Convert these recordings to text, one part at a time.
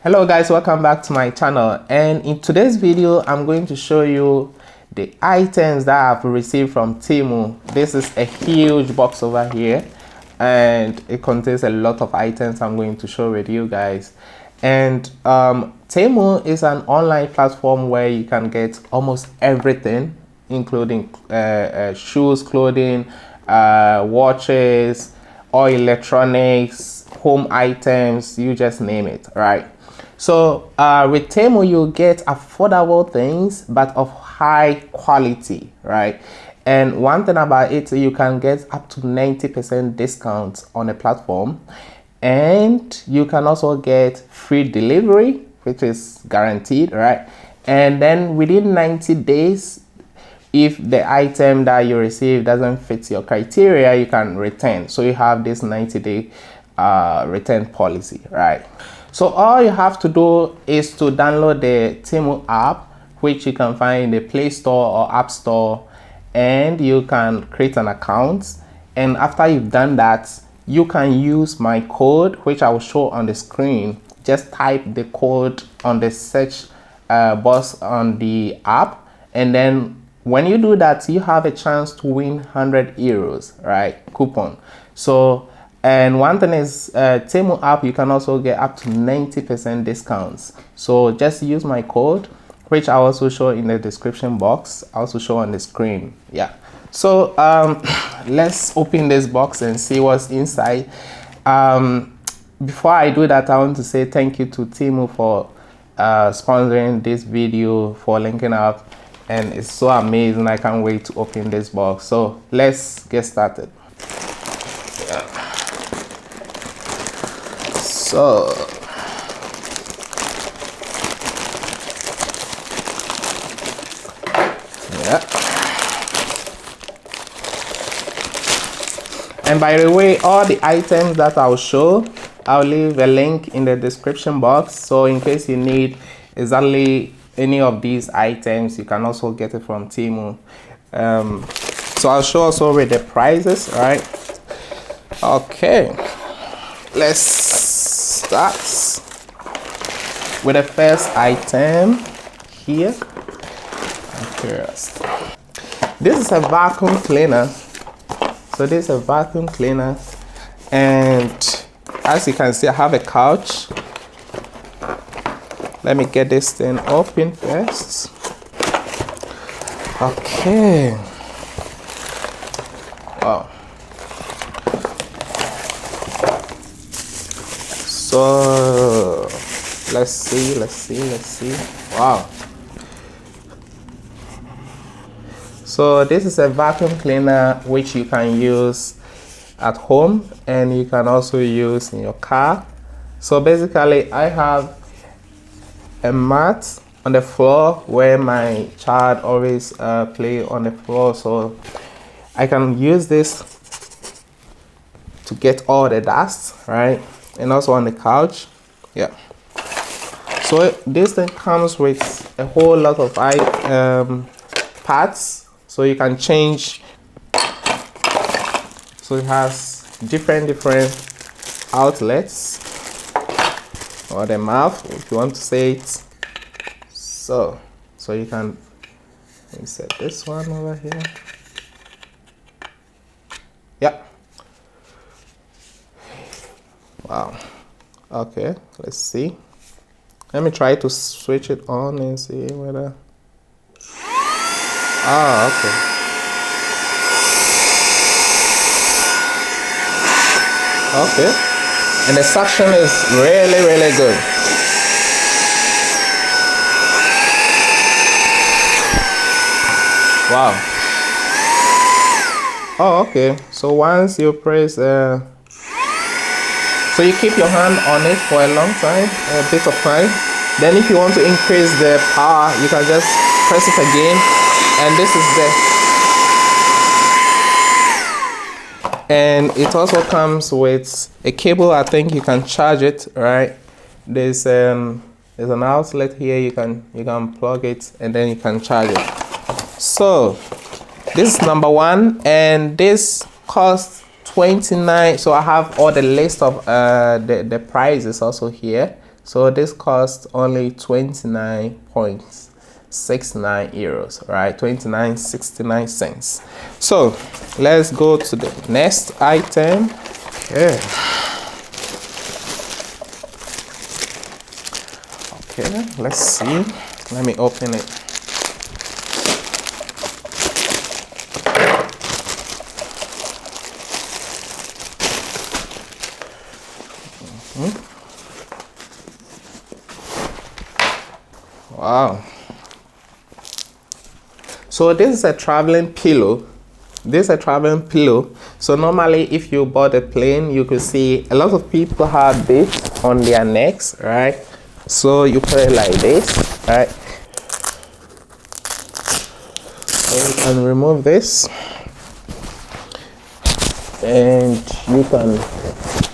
Hello guys, welcome back to my channel, and in today's video I'm going to show you the items that I've received from Temu. This is a huge box over here and it contains a lot of items I'm going to show with you guys. And Temu is an online platform where you can get almost everything, including shoes, clothing, watches, or electronics, home items, you just name it, right? So with Temu you get affordable things but of high quality, right? And one thing about it, you can get up to 90% discounts on the platform, and you can also get free delivery, which is guaranteed, right? And then within 90 days, if the item that you receive doesn't fit your criteria, you can return. So you have this 90-day return policy, right? So all you have to do is to download the Temu app, which you can find in the Play Store or App Store, and you can create an account. And after you've done that, you can use my code, which I will show on the screen. Just type the code on the search box on the app, and then when you do that, you have a chance to win 100 euros, right? Coupon. So, and one thing is, Temu app, you can also get up to 90% discounts. So just use my code, which I also show in the description box. I also show on the screen. Yeah. So let's open this box and see what's inside. Before I do that, I want to say thank you to Temu for sponsoring this video, for linking up, and it's so amazing. I can't wait to open this box. So let's get started. Yeah. So yeah. And by the way, all the items that I'll show, I'll leave a link in the description box. So in case you need exactly any of these items, you can also get it from Temu. So I'll show also with the prices, right? Okay, let's start with the first item here. Okay, this is a vacuum cleaner. So this is a vacuum cleaner, and as you can see, I have a couch. Let me get this thing open first. Okay. Wow. So let's see. Wow. So this is a vacuum cleaner which you can use at home, and you can also use in your car. So basically, I have a mat on the floor where my child always play on the floor, so I can use this to get all the dust, right? And also on the couch. Yeah. So this thing comes with a whole lot of parts, so you can change. So it has different outlets, or the mouth, if you want to say it. So you can insert this one over here. Yeah. Wow. Okay, let's see. Let me try to switch it on and see whether. Ah, okay. Okay. And the suction is really good. Wow. Oh, okay. So once you press, so you keep your hand on it for a long time, a bit of time. Then if you want to increase the power, you can just press it again. And this is and it also comes with a cable. I think you can charge it, right? There's an outlet here. You can plug it and then you can charge it. So this is number one, and this costs 29. So I have all the list of the prices also here. So this costs only 29.69 euros, right? 29.69 cents. So let's go to the next item. Okay. Okay, let's see. Let me open it. Wow. So this is a traveling pillow. This is a traveling pillow. So normally if you board a plane, you could see a lot of people have this on their necks, right? So you put it like this, right? So you can remove this and you can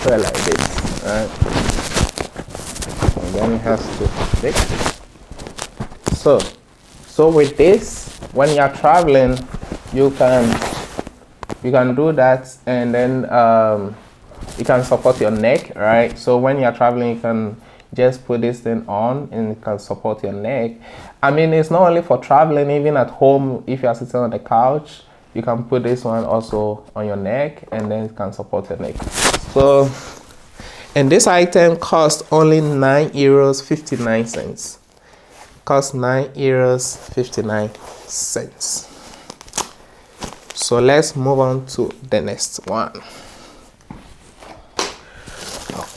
put it like this, right? And then it has to stick. So with this, when you're traveling, you can do that, and then you can support your neck, right? So when you're traveling, you can just put this thing on and it can support your neck. I mean, it's not only for traveling, even at home, if you're sitting on the couch, you can put this one also on your neck and then it can support your neck. So, and this item costs only €9.59. Costs €9.59. So let's move on to the next one.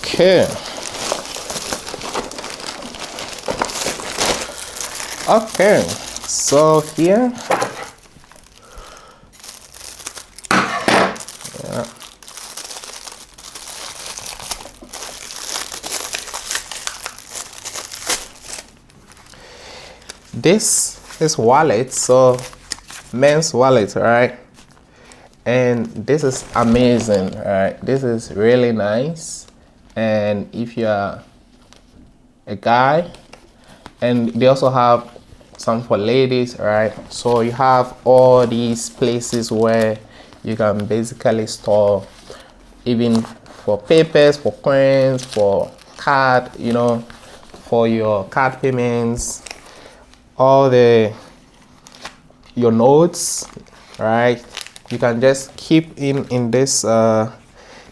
Okay. Okay, so here, yeah. This is wallet, so men's wallet, right? And this is amazing, right? This is really nice. And if you're a guy, and they also have some for ladies, right? So you have all these places where you can basically store even for papers, for coins, for card, you know, for your card payments, all your notes, right? You can just keep in this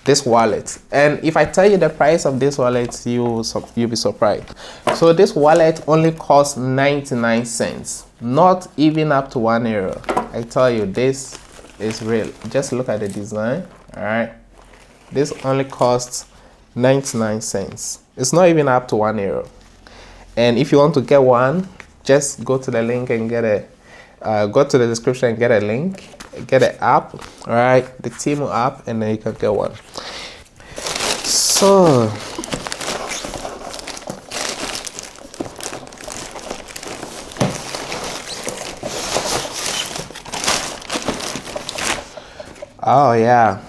this wallet. And if I tell you the price of this wallet, you'll be surprised. So this wallet only costs 99 cents, not even up to €1. I tell you, this is real. Just look at the design. All right, this only costs 99 cents. It's not even up to €1. And if you want to get one, just go to the link and get a go to the description and get a link, get an app, all right, the Temu app, and then you can get one. So oh yeah,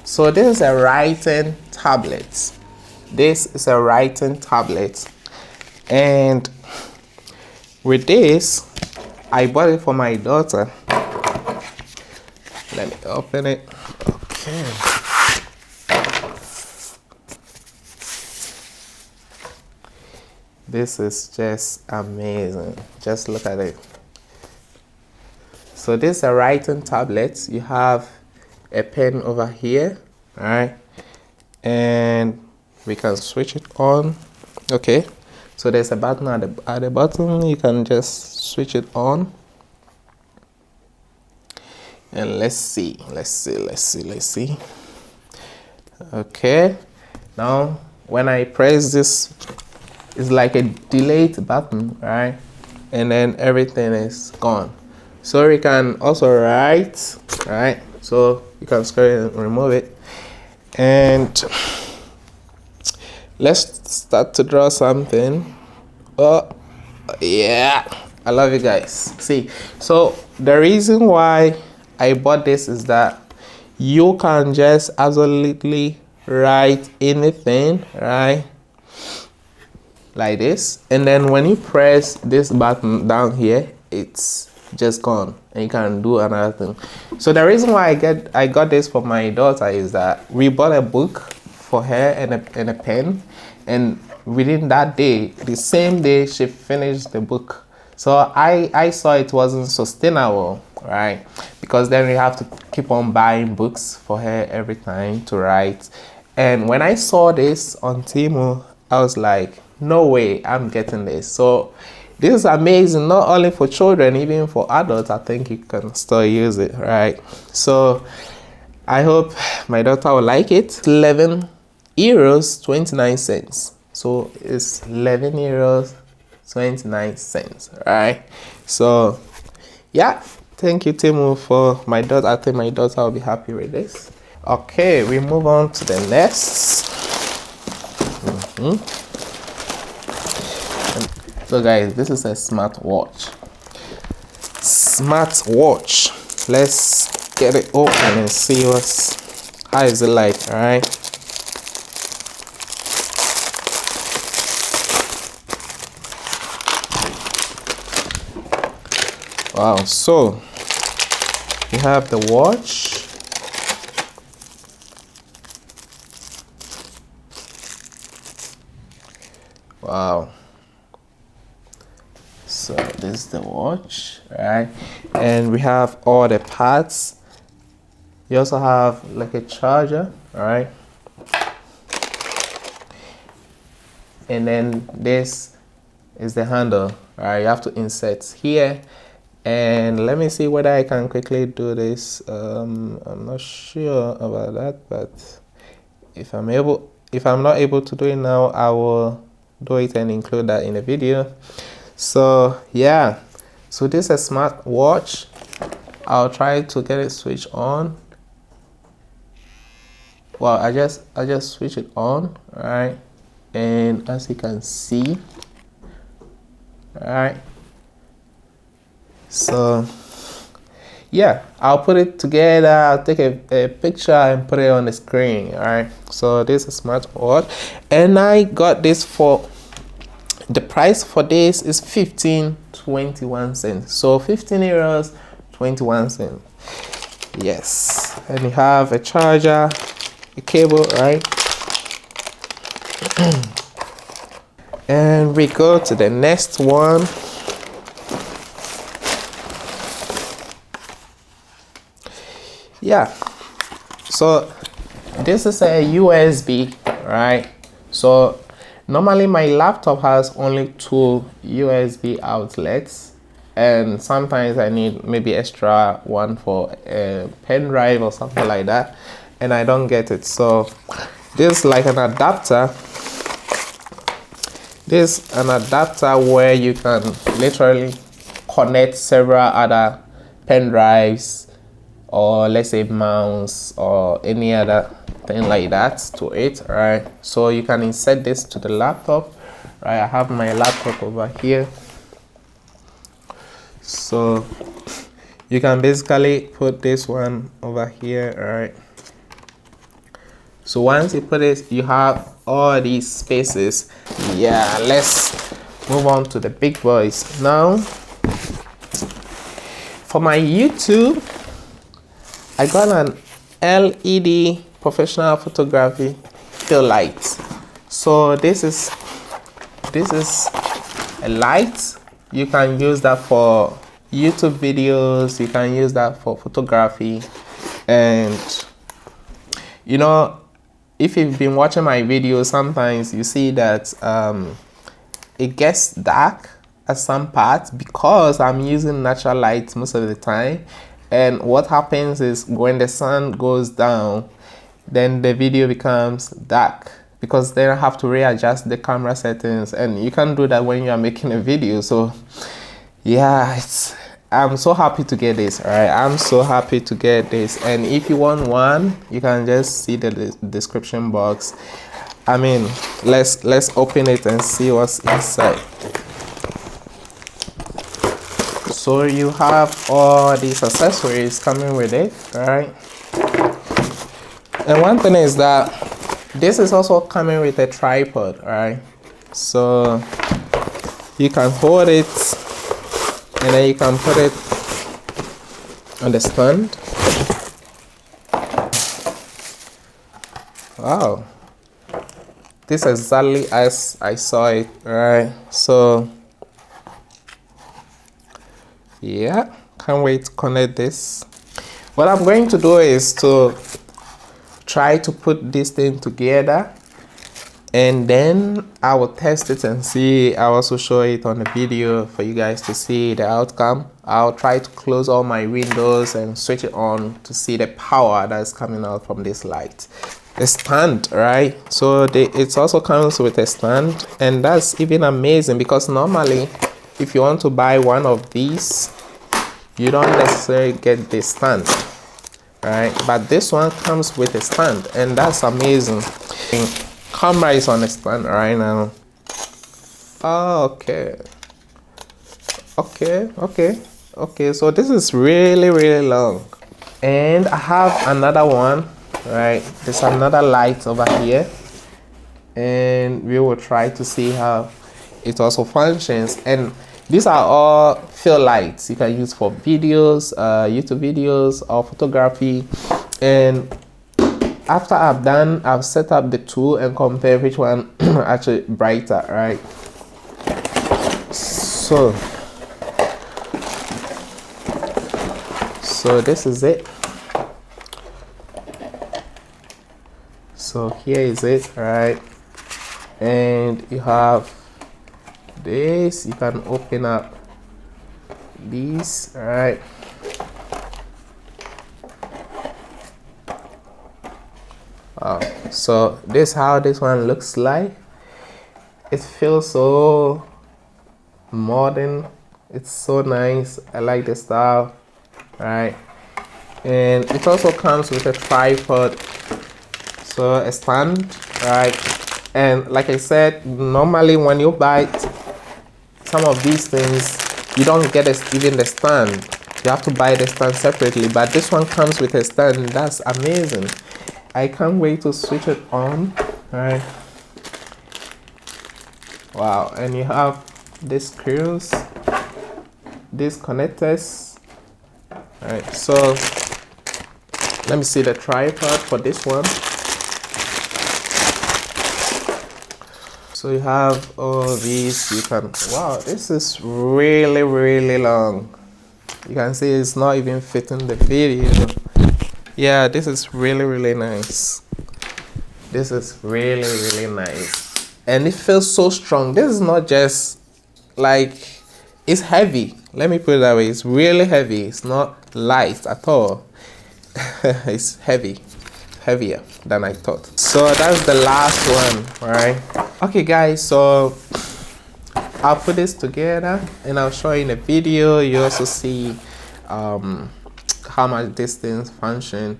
so this is a writing tablet. This is a writing tablet, and with this, I bought it for my daughter. Let me open it. Okay. This is just amazing. Just look at it. So this is a writing tablet. You have a pen over here, all right? And we can switch it on. Okay. So there's a button at the bottom. You can just switch it on. And let's see. Okay. Now, when I press this, it's like a delete button, right? And then everything is gone. So you can also write, right? So you can scroll and remove it. And let's start to draw something. Oh, yeah. I love you guys. See, so the reason why I bought this is that you can just absolutely write anything, right? Like this. And then when you press this button down here, it's just gone and you can do another thing. So the reason why I got this for my daughter is that we bought a book for her and a pen, and within that day, the same day she finished the book. So I saw it wasn't sustainable, right? Because then we have to keep on buying books for her every time to write. And when I saw this on Temu, I was like, no way, I'm getting this. So this is amazing, not only for children, even for adults. I think you can still use it, right? So I hope my daughter will like it. 11 euros 29 cents. So it's 11 euros 29 cents, right? So yeah, thank you Temu for my daughter. I think my daughter will be happy with this. Okay, we move on to the next. So guys, this is a smartwatch. Let's get it open and see how is it like. All right. Wow, so you have the watch. Wow. So this is the watch, right? And we have all the parts. You also have like a charger, right? And then this is the handle, right? You have to insert here. And let me see whether I can quickly do this. I'm not sure about that, but if I'm not able to do it now, I will do it and include that in the video. So yeah, so this is a smartwatch. I'll try to get it switched on. Well, I just switch it on, right? And as you can see, right? So yeah, I'll put it together. I'll take a picture and put it on the screen. All right, so this is a smartwatch, and I got this for, the price for this is 15.21 cents. So 15 euros 21 cents. Yes, and you have a charger, a cable, right? And we go to the next one. Yeah, so this is a USB, right? So normally my laptop has only 2 USB outlets, and sometimes I need maybe extra one for a pen drive or something like that, and I don't get it. So this is like an adapter. This is an adapter where you can literally connect several other pen drives, or let's say mouse or any other thing like that to it, right? So you can insert this to the laptop, right? I have my laptop over here, so you can basically put this one over here, right? So once you put it, you have all these spaces. Yeah, let's move on to the big boys now. For my YouTube, I got an LED professional photography fill light. So this is a light. You can use that for YouTube videos, you can use that for photography. And you know, if you've been watching my videos, sometimes you see that it gets dark at some parts because I'm using natural light most of the time. And what happens is when the sun goes down, then the video becomes dark, because then I have to readjust the camera settings, and you can't do that when you are making a video. So yeah, I'm so happy to get this. All right, I'm so happy to get this. And if you want one, you can just see the description box. I mean, let's open it and see what's inside. So you have all these accessories coming with it, right? And one thing is that this is also coming with a tripod, right? So you can hold it and then you can put it on the stand. Wow. this exactly as I saw it, right? So yeah, can't wait to connect this. What I'm going to do is to try to put this thing together, and then I will test it and see. I'll also show it on the video for you guys to see the outcome. I'll try to close all my windows and switch it on to see the power that's coming out from this light. The stand, right? So it also comes with a stand, and that's even amazing because normally if you want to buy one of these, you don't necessarily get the stand, right? But this one comes with a stand, and that's amazing. Camera is on the stand right now. Oh, okay, so this is really long. And I have another one, right? There's another light over here, and we will try to see how it also functions. And these are all fill lights you can use for videos, YouTube videos, or photography. And after I've done, I've set up the two and compare which one actually brighter, right? So this is it. So here is it, right? And you have this, you can open up these, right? So this is how this one looks like. It feels so modern, it's so nice. I like the style, right? And it also comes with a tripod, so a stand, right? And like I said, normally when you buy some of these things, you don't get even the stand. You have to buy the stand separately, but this one comes with a stand. That's amazing. I can't wait to switch it on, right? Wow, and you have these screws, these connectors, right? So let me see the tripod for this one. So you have all these, you can, wow, this is really long. You can see it's not even fitting the video. Yeah, this is really nice. This is really nice. And it feels so strong. This is not just like, it's heavy. Let me put it that way. It's really heavy. It's not light at all. It's heavy. Heavier than I thought. So that's the last one, right? Okay guys, so I'll put this together and I'll show you in the video. You also see how much this thing function.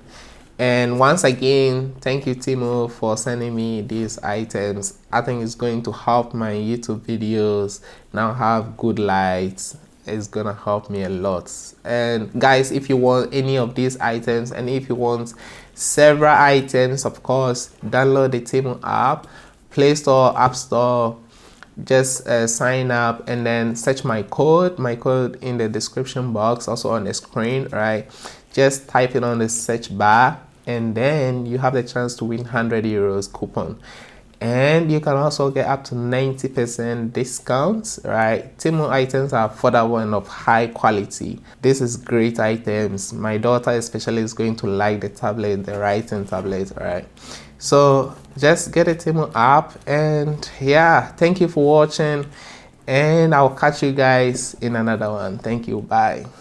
And once again, thank you Temu for sending me these items. I think it's going to help my YouTube videos now have good lights. It's gonna help me a lot. And guys, if you want any of these items, and if you want several items, of course, download the Temu app, Play Store, App Store. Just sign up and then search my code in the description box, also on the screen, right? Just type it on the search bar, and then you have the chance to win 100 euros coupon. And you can also get up to 90% discounts, right? Temu items are affordable and of high quality. This is great items. My daughter especially is going to like the tablet, the writing tablet, right? So just get a Temu app, and yeah, thank you for watching, and I'll catch you guys in another one. Thank you, bye.